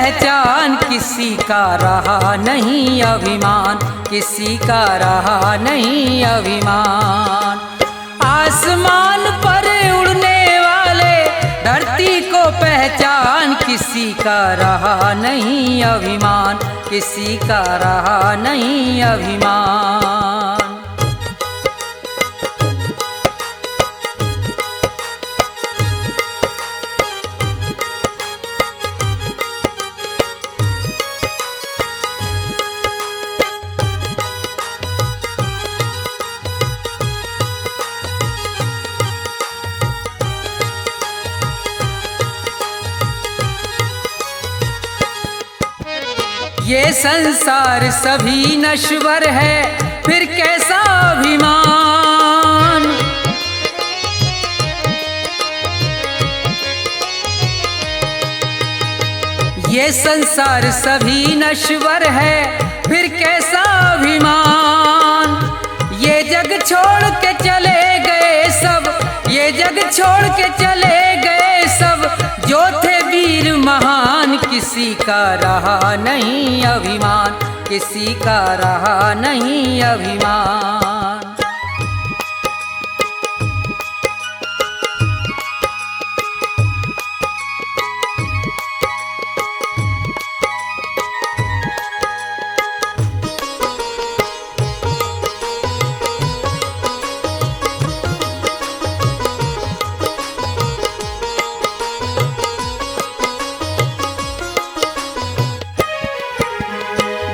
पहचान, किसी का रहा नहीं अभिमान, किसी का रहा नहीं अभिमान। आसमान पर उड़ने वाले धरती को पहचान, किसी का रहा नहीं अभिमान, किसी का रहा नहीं अभिमान। ये संसार सभी नश्वर है, फिर कैसा अभिमान। ये संसार सभी नश्वर है, फिर कैसा अभिमान। ये जग छोड़ के चले गए सब, ये जग छोड़ के चले गए सब, जो थे वीर महान, किसी का रहा नहीं अभिमान, किसी का रहा नहीं अभिमान।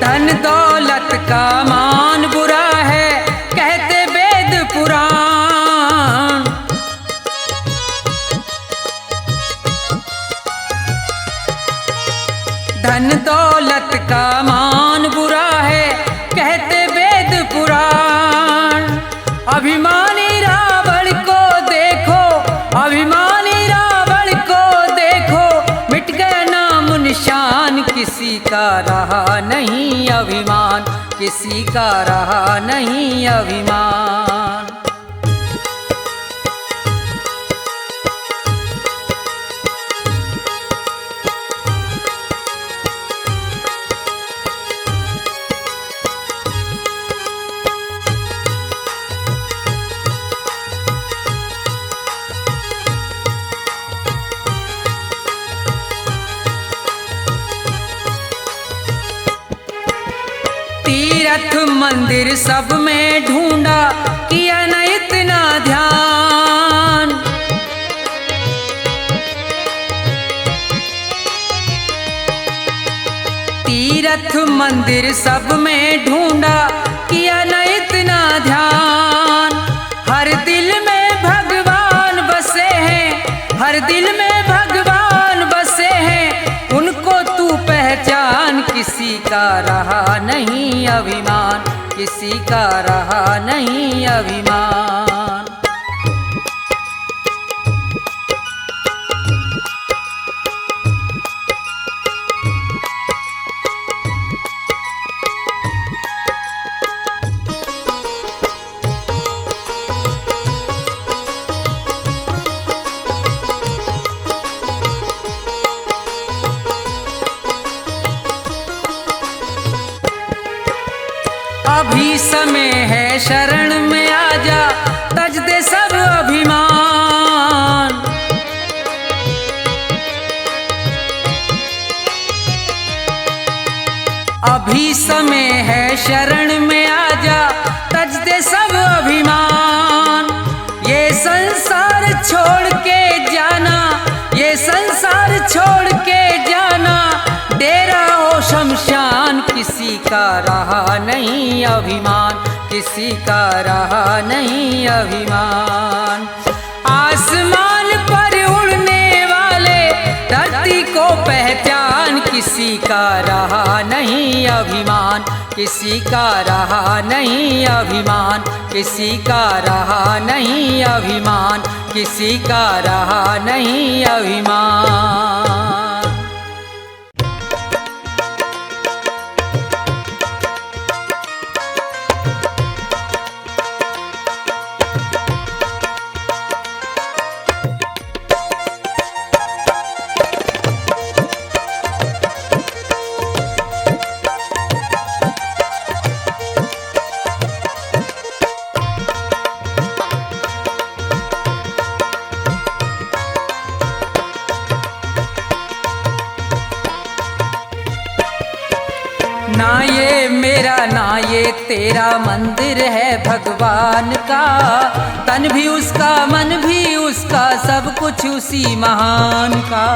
धन दौलत का मान बुरा है, कहते वेद पुराण। धन दौलत का मान बुरा है, कहते वेद पुराण। अभिमानी रावण को देखो, अभिमानी रावण को देखो, मिट गया नाम निशान, किसी का रहा नहीं अभिमान, किसी का रहा नहीं अभिमान। तीर्थ मंदिर सब में ढूंढा, किया न इतना ध्यान। तीर्थ मंदिर सब में ढूंढा, किया न इतना ध्यान। हर दिल में भगवान बसे हैं, हर दिल में भगवान बसे हैं, उनको तू पहचान, किसी का रहा नहीं अभिमान, किसी का रहा नहीं अभिमान। अभी समय है शरण में आजा, तज दे सब अभिमान। अभी समय है शरण में आजा, तज दे सब अभिमान। ये संसार छोड़ के जाना, ये संसार छोड़ के जाना, डेरा हो शमशान, किसी का रहा नहीं अभिमान, किसी का रहा नहीं अभिमान। आसमान पर उड़ने वाले धरती को पहचान, किसी का रहा नहीं अभिमान, किसी का रहा नहीं अभिमान, किसी का रहा नहीं अभिमान, किसी का रहा नहीं अभिमान। ना ये मेरा ना ये तेरा मंदिर है भगवान का। तन भी उसका मन भी उसका सब कुछ उसी महान का।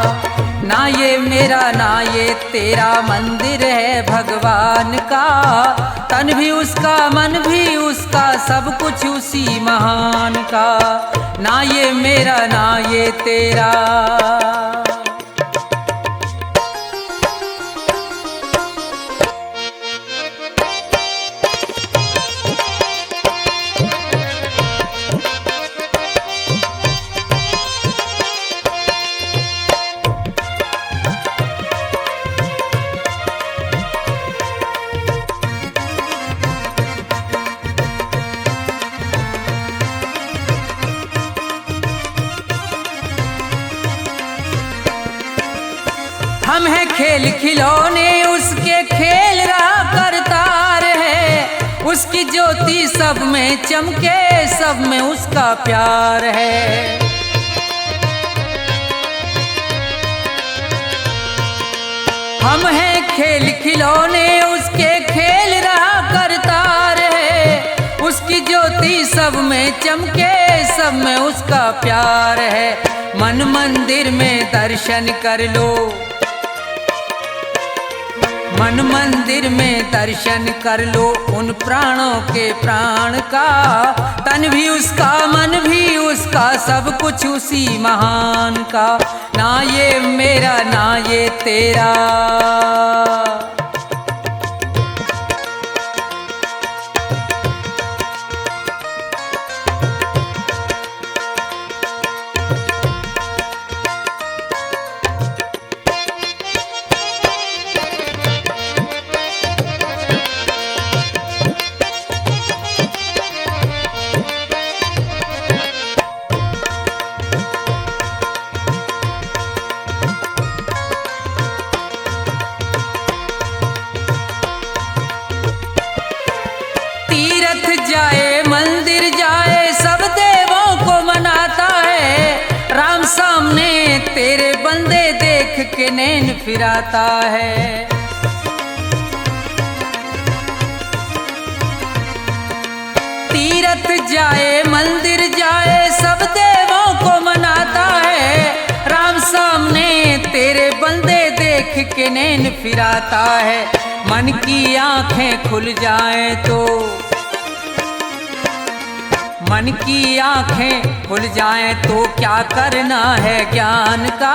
ना ये मेरा ना ये तेरा मंदिर है भगवान का। तन भी उसका मन भी उसका सब कुछ उसी महान का। ना ये मेरा ना ये तेरा। हम हैं खेल खिलौने उसके खेल रहा करतार है। उसकी ज्योति सब में चमके सब में उसका प्यार है। हम हैं खेल खिलौने उसके खेल रहा करतार है। उसकी ज्योति सब में चमके सब में उसका प्यार है। मन मंदिर में दर्शन कर लो। मन मंदिर में दर्शन कर लो उन प्राणों के प्राण का। तन भी उसका मन भी उसका सब कुछ उसी महान का। ना ये मेरा ना ये तेरा। जाए मंदिर जाए सब देवों को मनाता है। राम सामने तेरे बंदे देख के नैन फिराता है। तीरथ जाए मंदिर जाए सब देवों को मनाता है। राम सामने तेरे बंदे देख के नैन फिराता है। मन की आंखें खुल जाए तो मन की आंखें खुल जाएं तो क्या करना है ज्ञान का।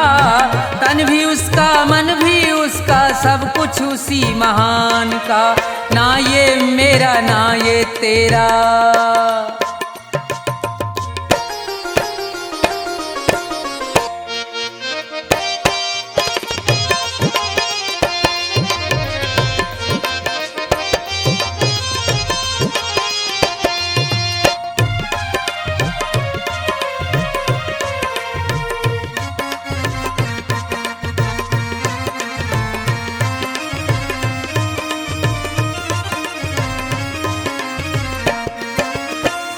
तन भी उसका मन भी उसका सब कुछ उसी महान का। ना ये मेरा ना ये तेरा।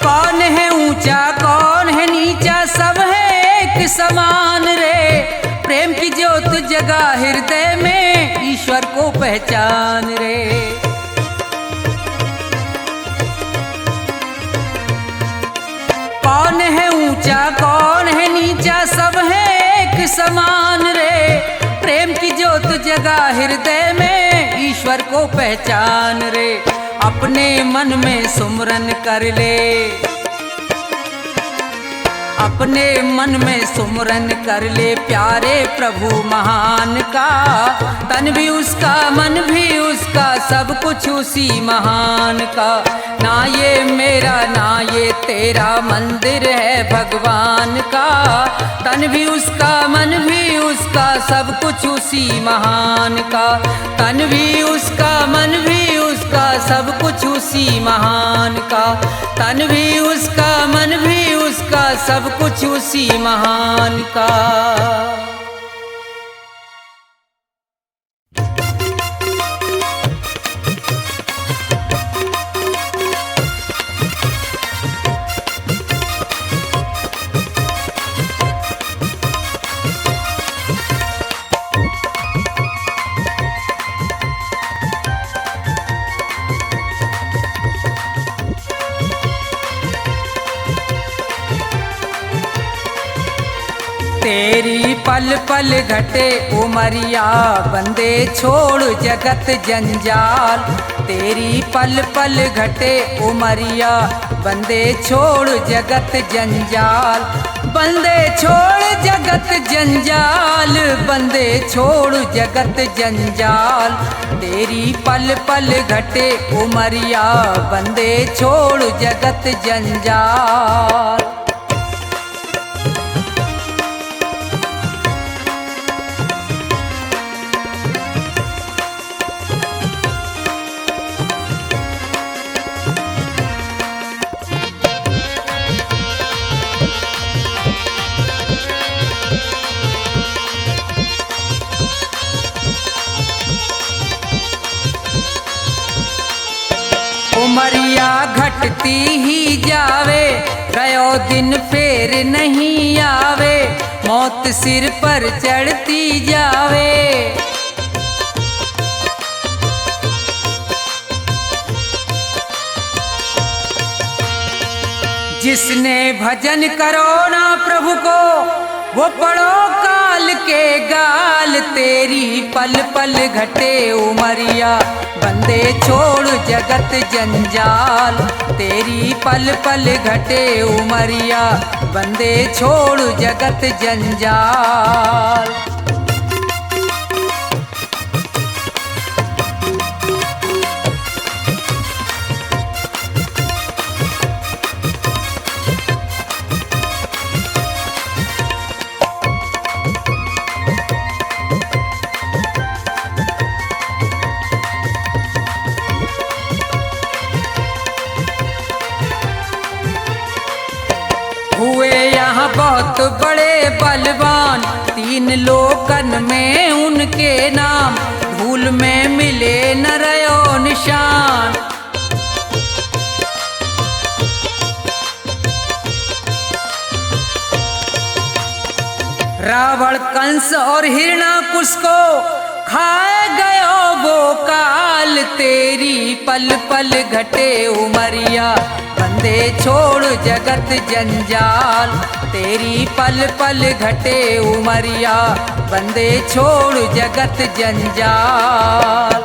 कौन है ऊंचा कौन है नीचा सब है एक समान रे। प्रेम की ज्योत जगा हृदय में ईश्वर को पहचान रे। कौन है ऊंचा कौन है नीचा सब है एक समान रे। प्रेम की ज्योत जगा हृदय में ईश्वर को पहचान रे। अपने मन में सुमरन कर ले। अपने मन में सुमरन कर ले प्यारे प्रभु महान का। तन भी उसका मन भी उसका सब कुछ उसी महान का। ना ये मेरा ना ये तेरा मंदिर है भगवान का। तन भी उसका मन भी उसका सब कुछ उसी महान का। तन भी उसका मन भी उसका सब कुछ उसी महान का। तन भी उसका मन भी उसका सब कुछ उसी महान का। पल घटे उमरिया, बंदे छोड़ जगत जंजाल। तेरी पल पल घटे उमरिया, बंदे छोड़ जगत जंजाल। बंदे छोड़ जगत जंजाल, बंदे छोड़ जगत जंजाल। तेरी पल पल घटे उमरिया, बंदे छोड़ जगत जंजाल। उमरिया घटती ही जावे, गयो दिन फेर नहीं आवे। मौत सिर पर चढ़ती जावे। जिसने भजन करो ना प्रभु को, वो पढ़ो काल के गाल। तेरी पल पल घटे उमरिया, बंदे छोड़ जगत जंजाल। तेरी पल पल घटे उमरिया, बंदे छोड़ जगत जंजाल। हुए यहाँ बहुत बड़े बलवान, तीन लोकन में उनके नाम। धूल में मिले न रयो निशान। रावण कंस और हिरणाकुश को खाए गयो वो काल। तेरी पल पल घटे उमरिया, बंदे छोड़ जगत जंजाल। तेरी पल पल घटे उमरिया, बंदे छोड़ जगत जंजाल।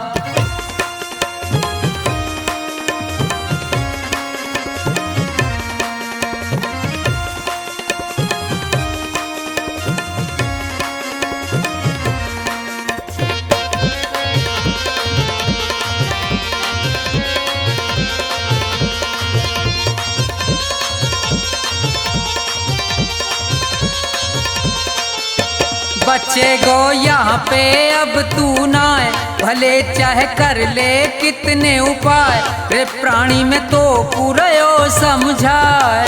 बच्चे गो यहाँ पे अब तू ना है, भले चाहे कर ले कितने उपाय। रे प्राणी में तो पूरयो समझाए।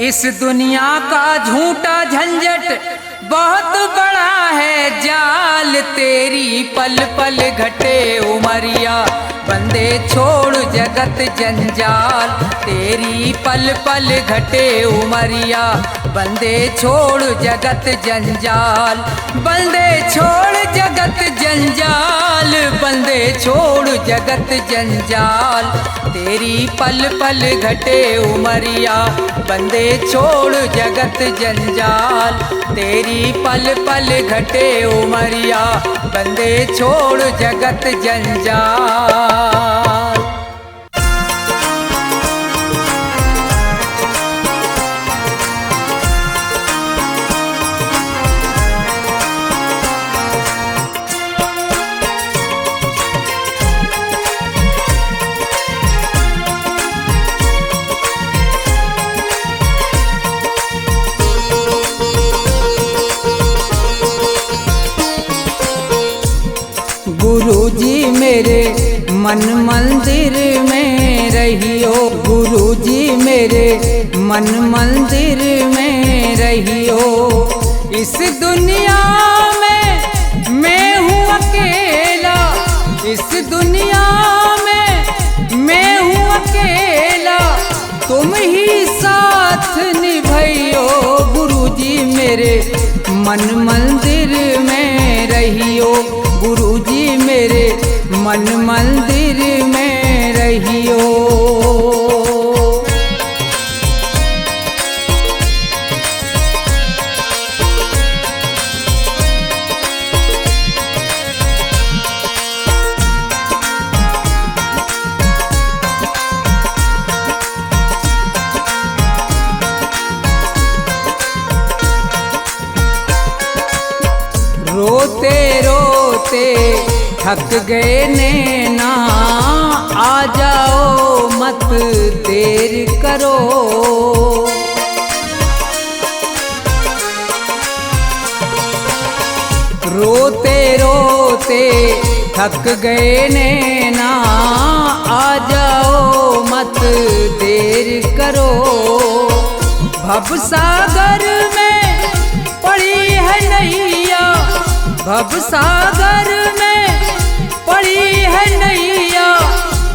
इस दुनिया का झूठा झंझट बहुत बड़ा है जाल। तेरी पल पल घटे उमरिया, बंदे छोड़ जगत जंजाल। तेरी पल पल घटे उमरिया, बंदे छोड़ जगत जंजाल। बंदे छोड़ जगत जंजाल, बंदे छोड़ जगत जंजाल। तेरी पल पल घटे उमरिया, बंदे छोड़ जगत जंजाल। तेरी पल पल घटे उमरिया, बंदे छोड़ जगत जंजाल। गुरुजी मेरे मन मंदिर में रहियो। गुरुजी मेरे मन मंदिर में रहियो। इस दुनिया में मैं हूँ अकेला, इस दुनिया में मैं हूँ अकेला। तुम ही साथ निभाइयो। गुरुजी मेरे मन मंदिर में रहियो। गुरुजी मेरे मन मंदिर में रहियो। थक गए नैना, आ जाओ मत देर करो। रोते रोते थक गए नैना, आ जाओ मत देर करो। भवसागर में पड़ी है नैया, भवसागर में पड़ी है नैया,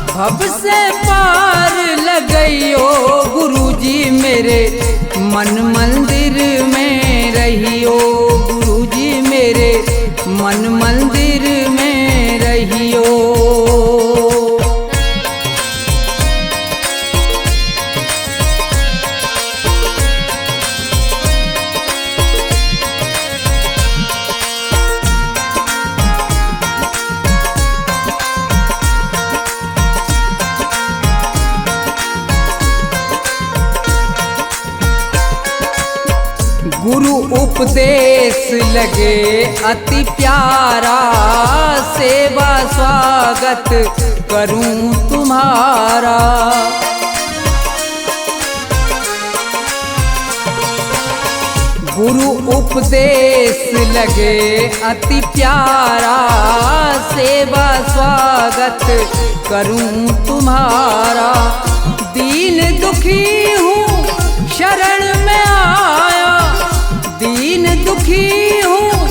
भव से पार लगइयो गुरुजी मेरे मन मंदिर में रहियो। गुरुजी मेरे मन मंदिर में रहियो। गुरु उपदेश लगे अति प्यारा, सेवा स्वागत करूं तुम्हारा। गुरु उपदेश लगे अति प्यारा, सेवा स्वागत करूं तुम्हारा। दीन दुखी हूँ शरण में आया, दीन दुखी हूँ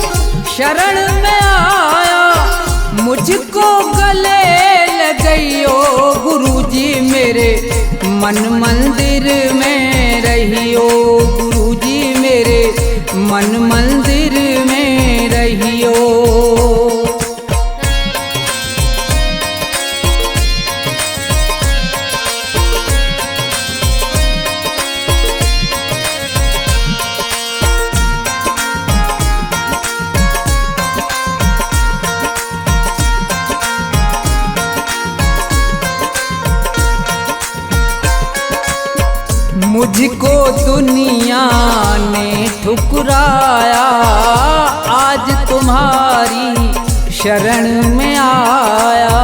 शरण में आया। मुझको गले लगइयो गुरुजी मेरे मन मंदिर में रहियो। गुरुजी मेरे मन मंदिर में रहियो। मुझको दुनिया ने ठुकराया, आज तुम्हारी शरण में आया।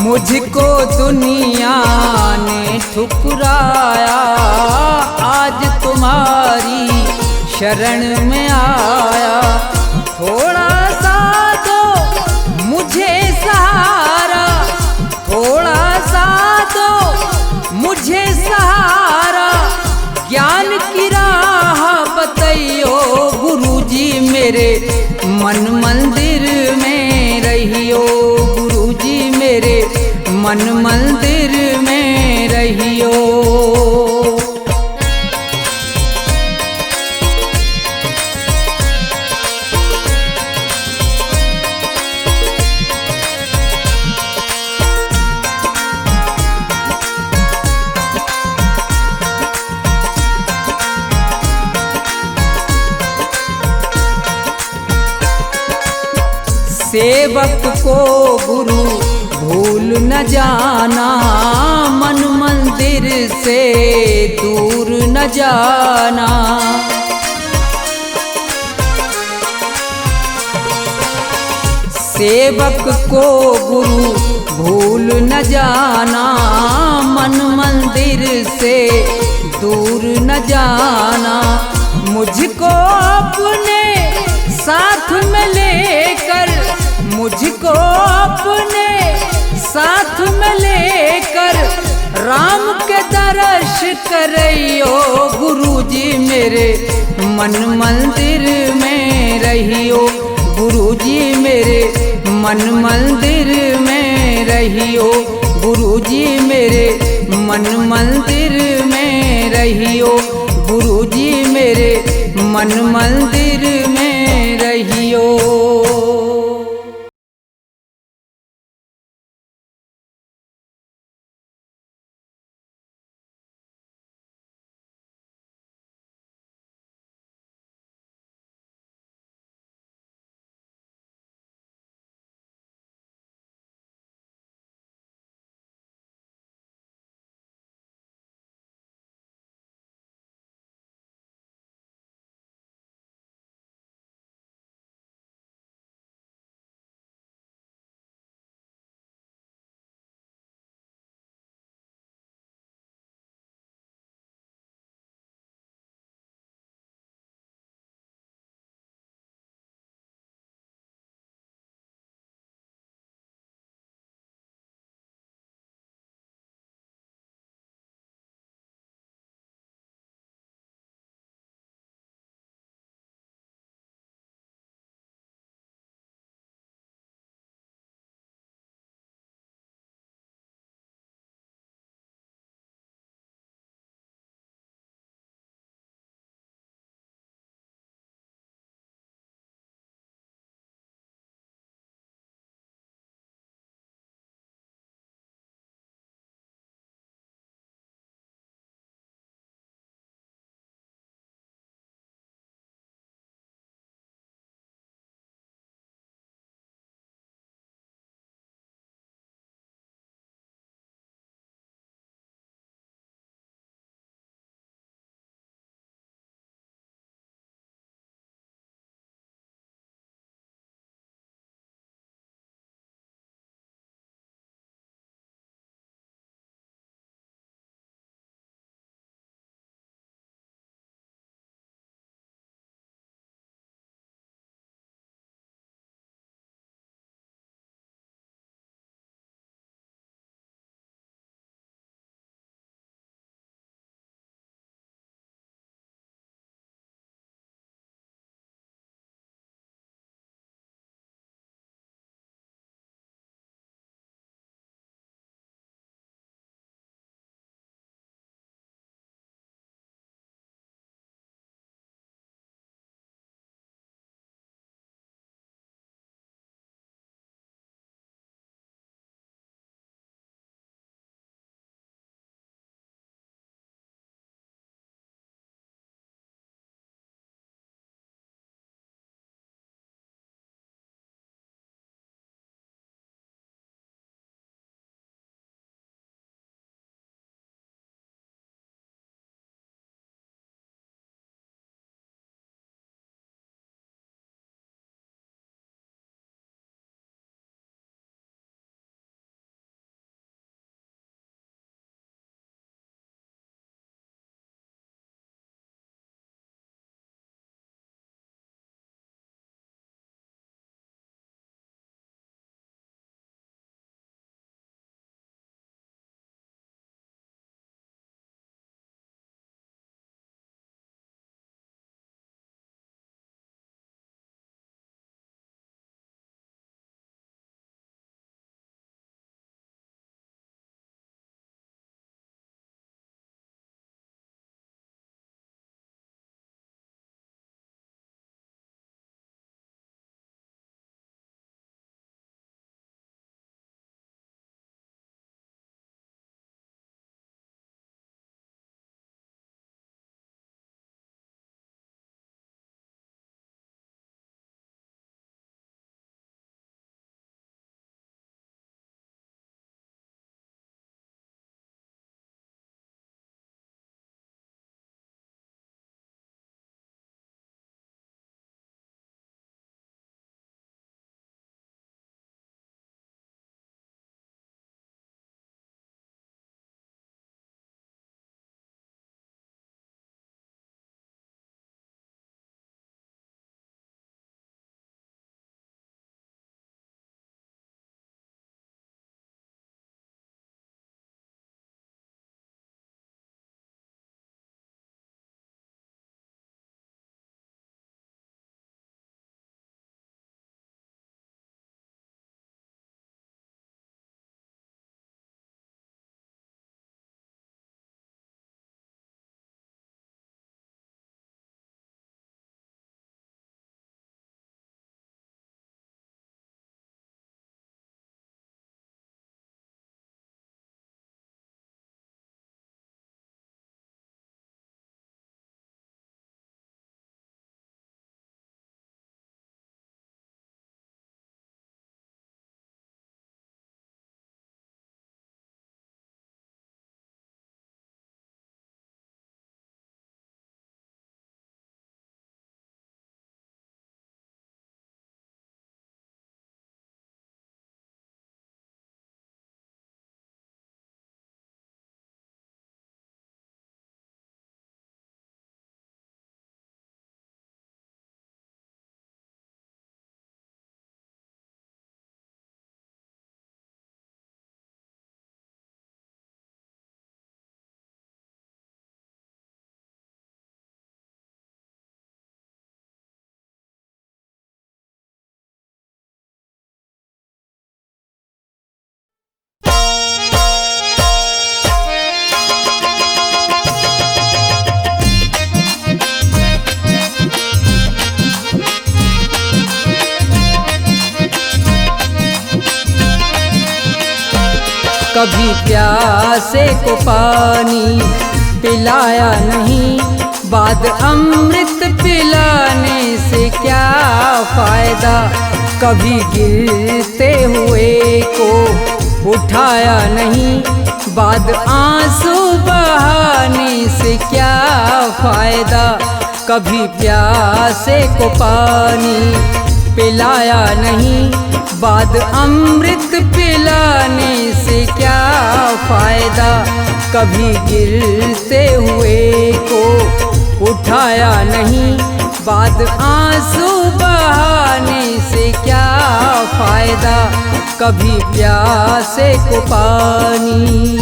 मुझको दुनिया ने ठुकराया, आज तुम्हारी शरण में आया। थोड़ा सा दो मुझे सहारा, थोड़ा सा दो मुझे सहारा। ज्ञान की राह बतइयो गुरुजी मेरे मन मंदिर में रहियो। गुरुजी मेरे मन मंदिर में रहियो। सेवक को गुरु भूल न जाना, मन मंदिर से दूर न जाना। सेवक को गुरु भूल न जाना, मन मंदिर से दूर न जाना। मुझको अपने साथ में लेकर, मुझको अपने साथ में लेकर राम के दर्श करइयो गुरुजी मेरे मन मंदिर में रहियो। गुरुजी मेरे मन मंदिर में रहियो। गुरुजी मेरे मन मंदिर में रहियो। गुरुजी मेरे मन मंदिर में रहियो। कभी प्यासे को पानी पिलाया नहीं, बाद अमृत पिलाने से क्या फायदा। कभी गिरते हुए को उठाया नहीं, बाद आंसू बहाने से क्या फायदा। कभी प्यासे को पानी पिलाया नहीं, बाद अमृत पिलाने से क्या फायदा। कभी गिरते हुए को उठाया नहीं, बाद आंसू बहाने से क्या फायदा। कभी प्यासे को पानी।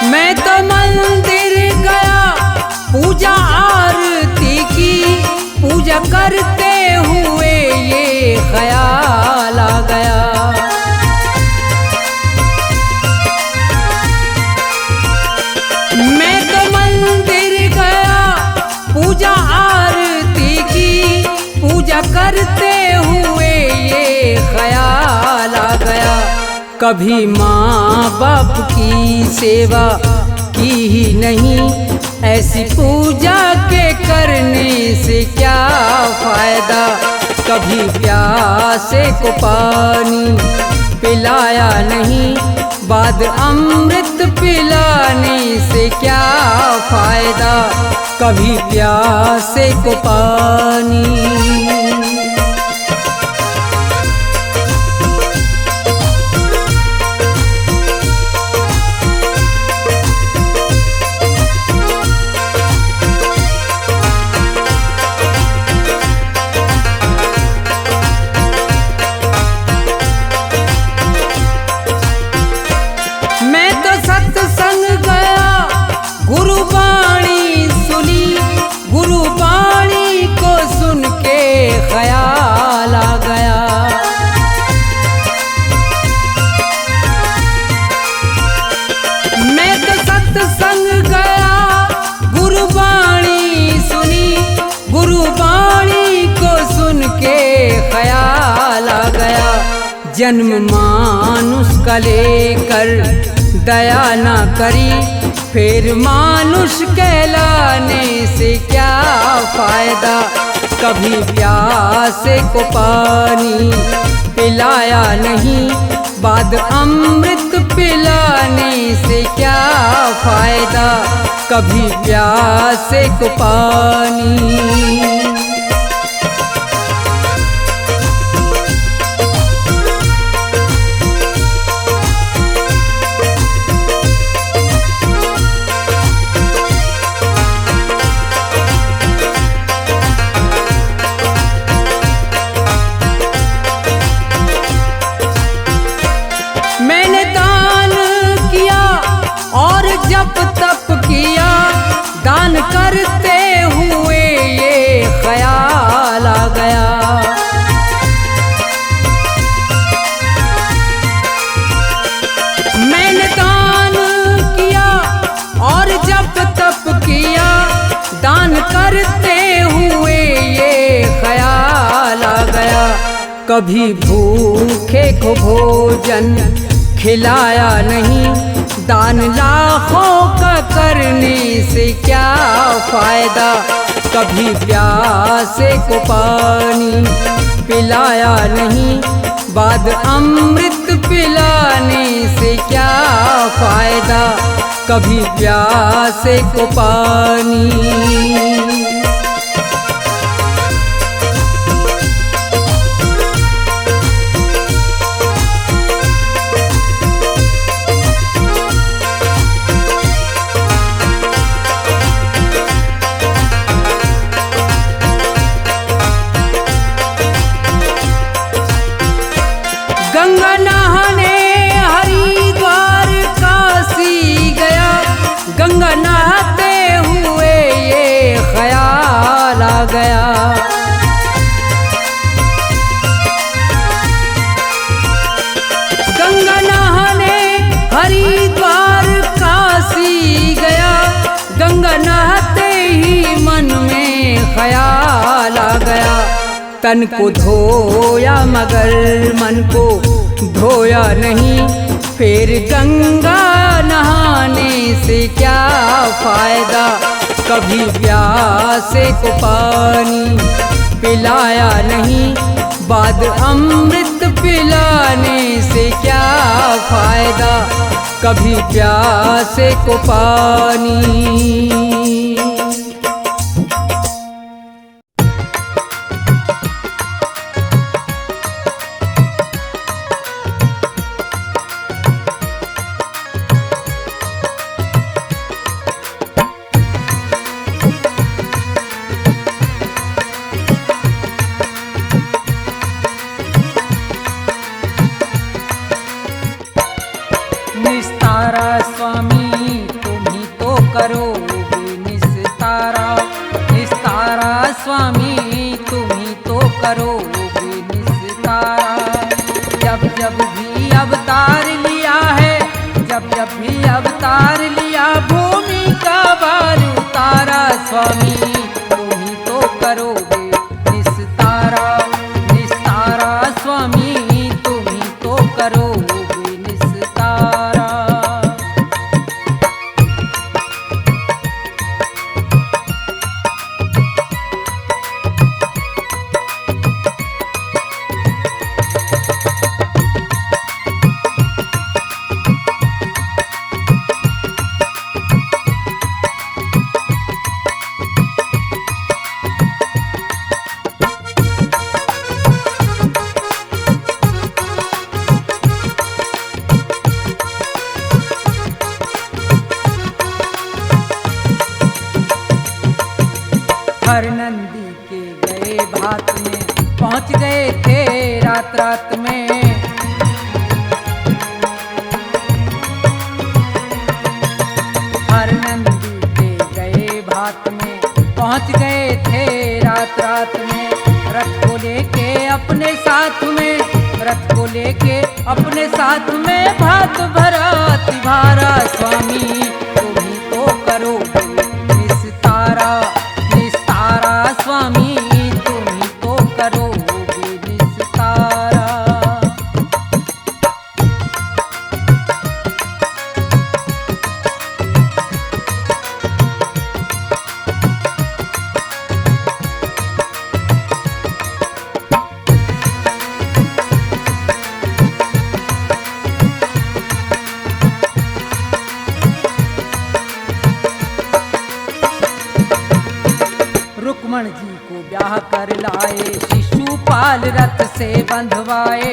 मैं तो मंदिर गया, पूजा आरती की, पूजा करते हुए ये ख्याल आ गया। मैं तो मंदिर गया, पूजा आरती की, पूजा करते हुए ये ख्याल आ गया। कभी माँ बाप की सेवा की ही नहीं, ऐसी पूजा के करने से क्या फायदा। कभी प्यासे को पानी पिलाया नहीं, बाद अमृत पिलाने से क्या फायदा। कभी प्यासे को पानी। मैं तो सत्संग गया, गुरुवाणी सुनी, गुरुवाणी को सुन के ख्याल आ गया। मैं तो सत्संग गया, गुरुवाणी सुनी, गुरुवाणी को सुन के ख्याल आ गया। जन्म मानुष का लेकर दया ना करी, फिर मानुष कहलाने से क्या फायदा। कभी प्यासे को पानी पिलाया नहीं, बाद अमृत पिलाने से क्या फायदा। कभी प्यासे को पानी। मैंने दान किया और जप तप किया, दान करते हुए ये ख्याल आ गया। मैंने दान किया और जप तप किया, दान करते हुए ये ख्याल आ गया। कभी भूखे को भोजन खिलाया नहीं, दान लाखों का करने से क्या फायदा। कभी प्यासे को पानी पिलाया नहीं, बाद अमृत पिलाने से क्या फायदा। कभी प्यासे को पानी। गंगा नहाने हरिद्वार काशी गया, गंगा नहाते हुए ये ख्याल तन को धोया मगर मन को धोया नहीं, फिर गंगा नहाने से क्या फायदा। कभी प्यासे को पानी पिलाया नहीं, बाद अमृत पिलाने से क्या फायदा। कभी प्यासे को पानी। निस्तारा स्वामी तुम ही तो करोगे निस्तारा, निस्तारा स्वामी तुम ही तो करोगे निस्तारा। जब जब भी अवतार लिया है, जब जब भी अवतार लिया, भूमि का भार उतारा। स्वामी तुम ही तो करोगे निस्तारा, निस्तारा स्वामी तुम ही तो करोगे निस्तारा। हर नंदी के गए भात में, पहुंच गए थे रात रात में। हर नंदी के गए भात में, पहुंच गए थे रात रात में। रथ को लेके अपने साथ में, रथ को लेके अपने साथ में, भात भरा तिभारा। स्वामी तुम ही तो करोगे निस्तारा, निस्तारा स्वामी तुम ही तो करोगे निस्तारा। रुक्मण जी को ब्याह कर लाए, शिशुपाल रथ से बंधवाए।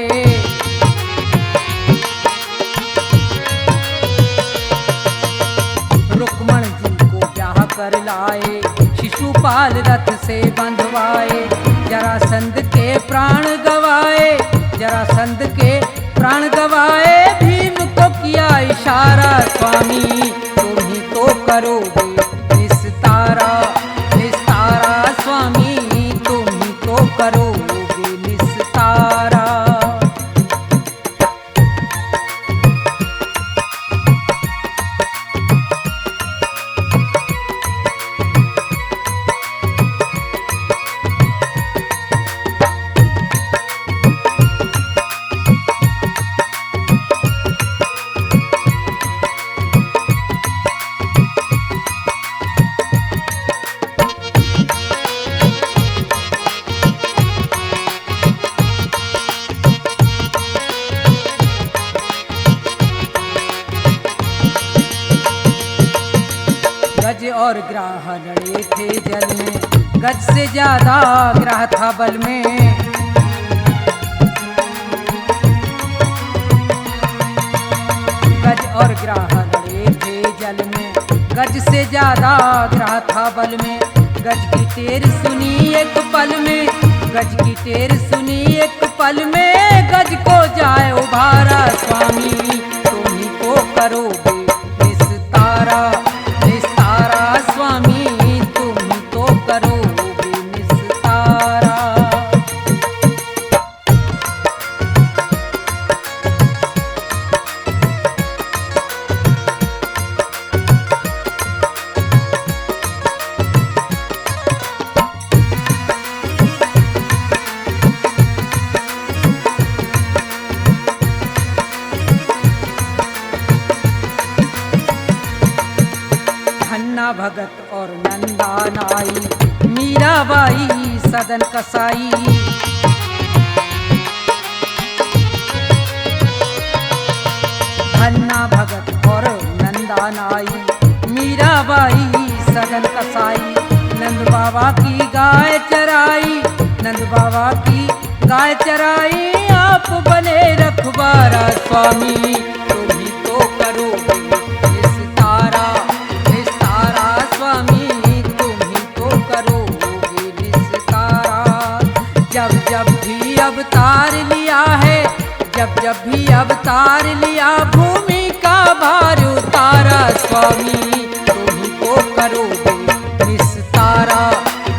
रुक्मण जी को ब्याह कर लाए, शिशुपाल रथ से बंधवाए। जरासंध के प्राण गवाए, जरासंध के प्राण गवाए। भीम को किया इशारा, स्वामी तुम ही तो करोगे निस्तारा, निस्तारा स्वामी तुम ही तो करोगे निस्तारा। गज और ग्राह लड़े थे जल में, गज से ज्यादा ग्राह था बल में। गज और ग्राह लड़े थे जल में, गज से ज्यादा ग्राह था बल में। गज की टेर सुनी एक पल में, गज की टेर सुनी एक पल में। गज को जाए उभारा, स्वामी तुम ही तो करोगे निस्तारा, निस्तारा स्वामी तुम ही तो करोगे निस्तारा। भगत और नंदा नाई, मीराबाई सदन कसाई। धन्ना भगत और नंदा नाई, मीराबाई सदन कसाई। नंद बाबा की गाय चराई, नंद बाबा की गाय चराई। आप बने रखवारा स्वामी, तुम ही तो करोगे निस्तारा, निस्तारा स्वामी, तुम ही तो करोगे निस्तारा। जब जब भी अवतार लिया है, जब जब भी अवतार लिया, भूमि का भार उतारा स्वामी, तुम ही तो करोगे निस्तारा,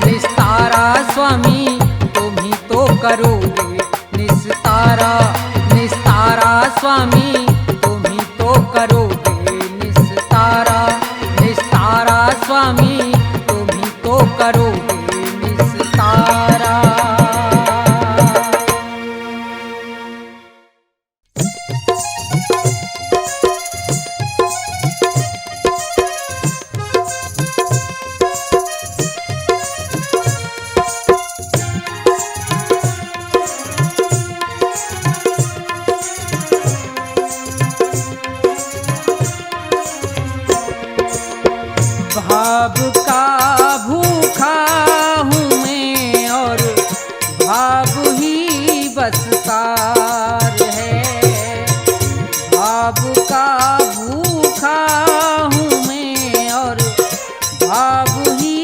निस्तारा स्वामी, तुम ही तो करोगे निस्तारा, निस्तारा स्वामी, तुम ही तो करोगे निस्तारा, निस्तारा स्वामी, तुम ही तो करोगे निस्तारा। भाव का भूखा हूँ मैं और भाव ही बस सार है। भाव का भूखा हूँ मैं और भाव ही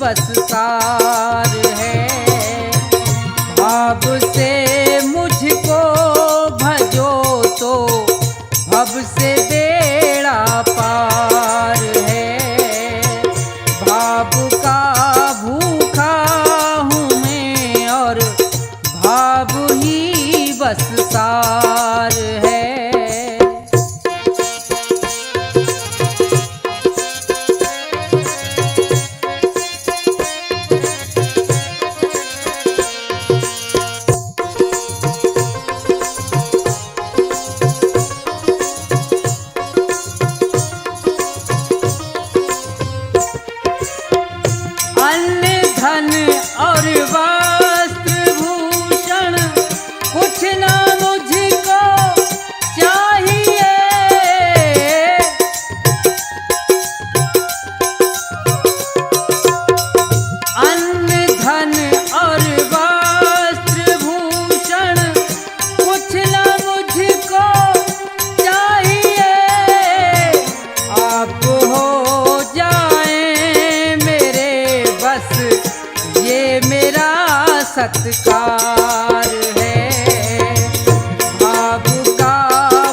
बस सार है। भाव से मुझको भजो तो भव से बेड़ा पार है। भाव का भूखा हूँ मैं और भाव ही बस सार है। सत्कार है। भाव का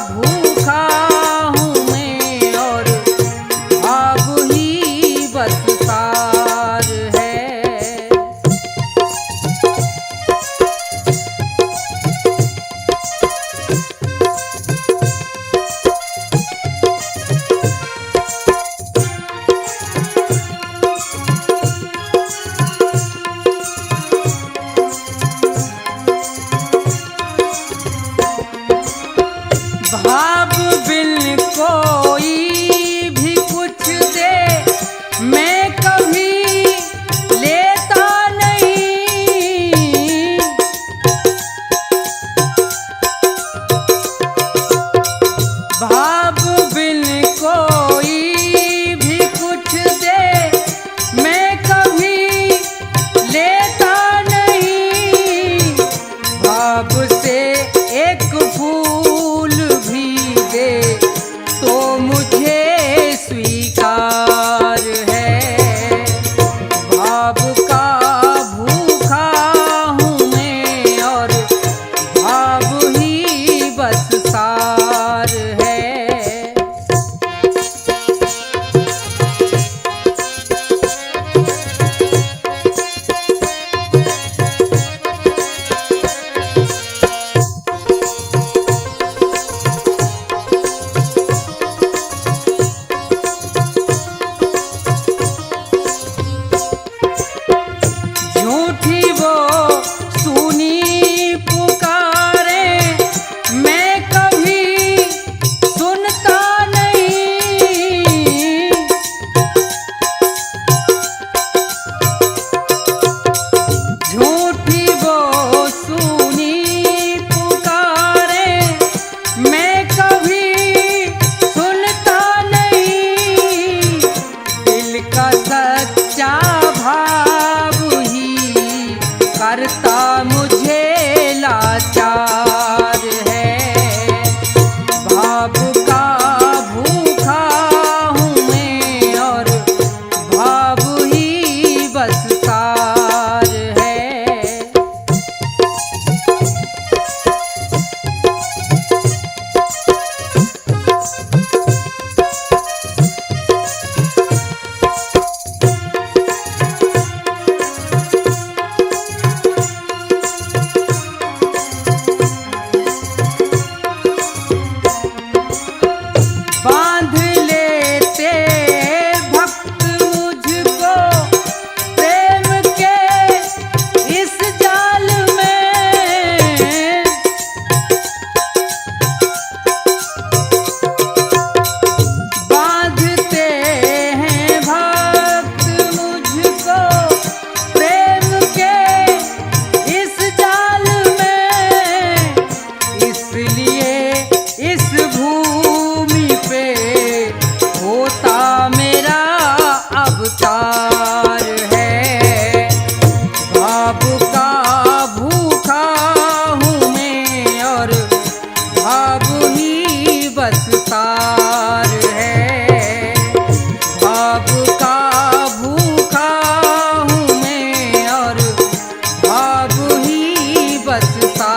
भूखा हूँ मैं और भाव ही बस सार है। भाव बिन कोई भी कुछ दे मैं कभी लेता नहीं। भाव बिन कोई भी कुछ दे मैं कभी लेता नहीं। भाव से एक फूल भी दे तो मुझे स्वीकार है। भाव का भूखा हूँ मैं और भाव ही बस सार है।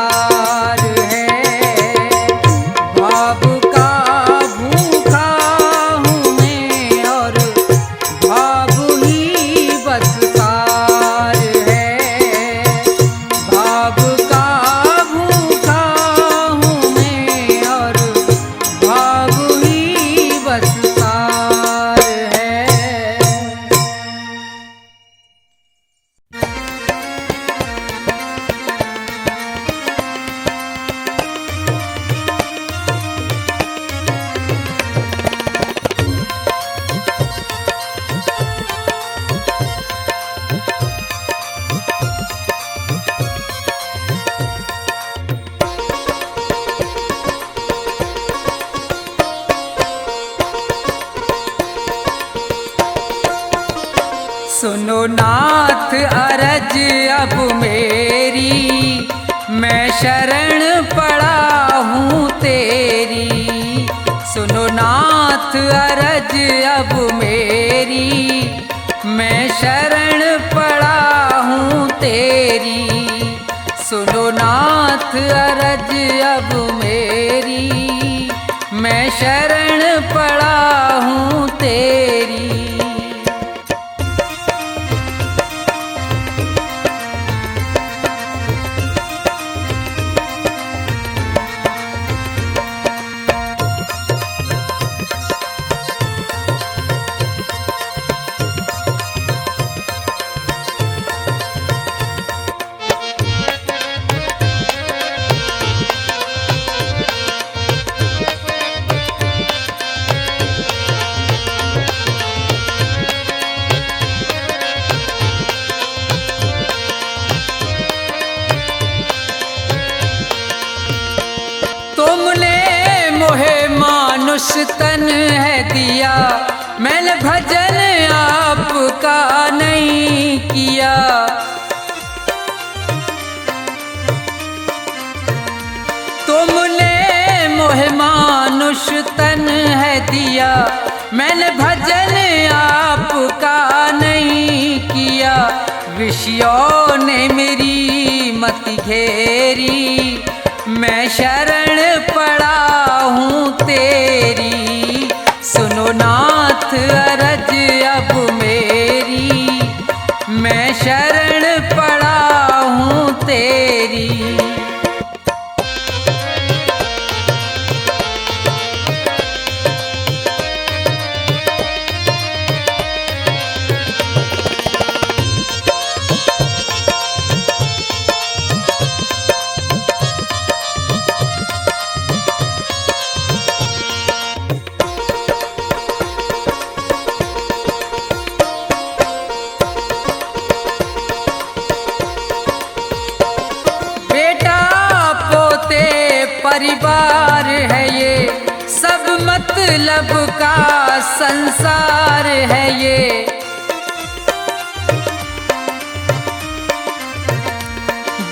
संसार है। भाव का भूखा हूँ मैं और भाव ही बस सार है। भाव का भूखा हूँ मैं और भाव ही बस सार है। सुनो नाथ अरज अब मेरी, मैं शरण पड़ा हूँ तेरी। सुनो नाथ अरज अब मेरी, मैं शरण पड़ा हूँ तेरी। सुनो नाथ अरज अब मेरी, मैं शरण पड़ा हूँ तेरी। मानुष तन है दिया, मैंने भजन आपका नहीं किया। तुमने मोहे मानुष तन है दिया, मैंने भजन आपका नहीं किया। विषयों ने मेरी मति घेरी, मैं शरण पड़ा हूँ तेरी। सुनो नाथ अरज अब मेरी, मैं शरण पड़ा हूँ तेरी। परिवार है ये, सब मतलब का संसार है ये।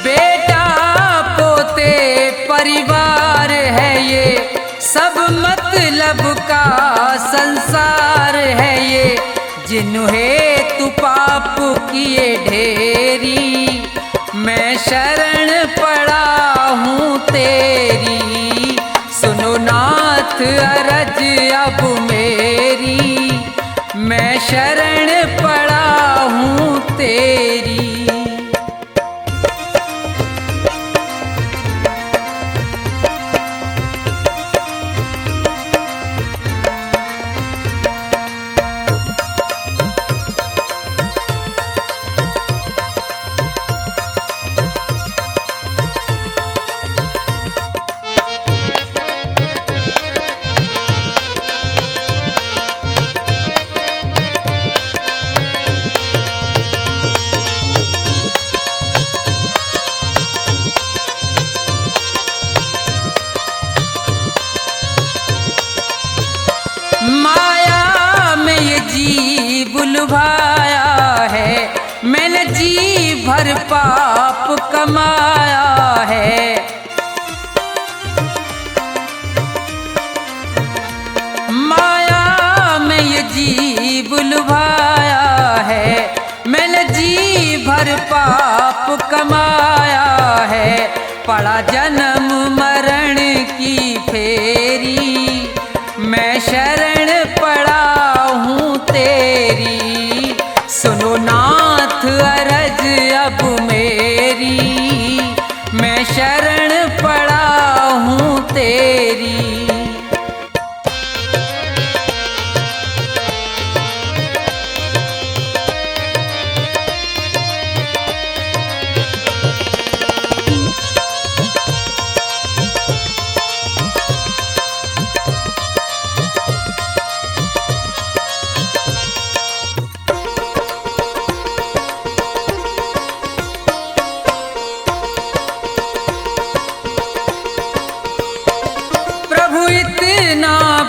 बेटा पोते परिवार है ये, सब मतलब का संसार है ये। जिन्हें तू पाप किए ढेरी, मैं शरण पड़ा हूँ तेरी। सुनो नाथ अरज अब मेरी, मैं शरण पड़ा हूँ तेरी। लुभाया है, मैंने जी भर पाप कमाया है। माया में ये जीव लुभाया है, मैंने जी भर पाप कमाया है। पड़ा जन्म मरण की फेरी, मैं शरण पड़ा हूँ तेरी। सुनो नाथ अरज अब मेरी, मैं शरण पड़ा हूँ तेरी।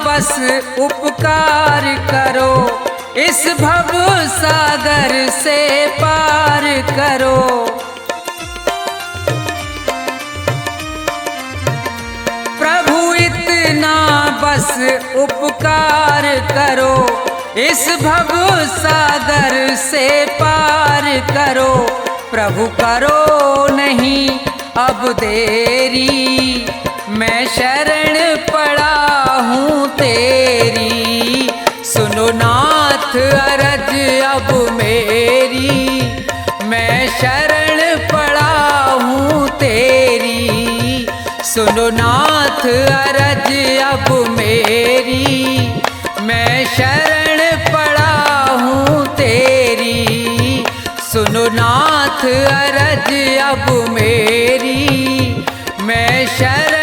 बस उपकार करो, इस भव सागर से पार करो। प्रभु इतना बस उपकार करो, इस भव सागर से पार करो। प्रभु करो नहीं अब देरी, मैं शरण पड़ा हूँ तेरी। सुनो नाथ अरज अब मेरी, मैं शरण पड़ा हूँ तेरी। सुनो नाथ अरज अब मेरी, मैं शरण पड़ा हूँ तेरी। सुनो नाथ अरज अब मेरी, मैं शरण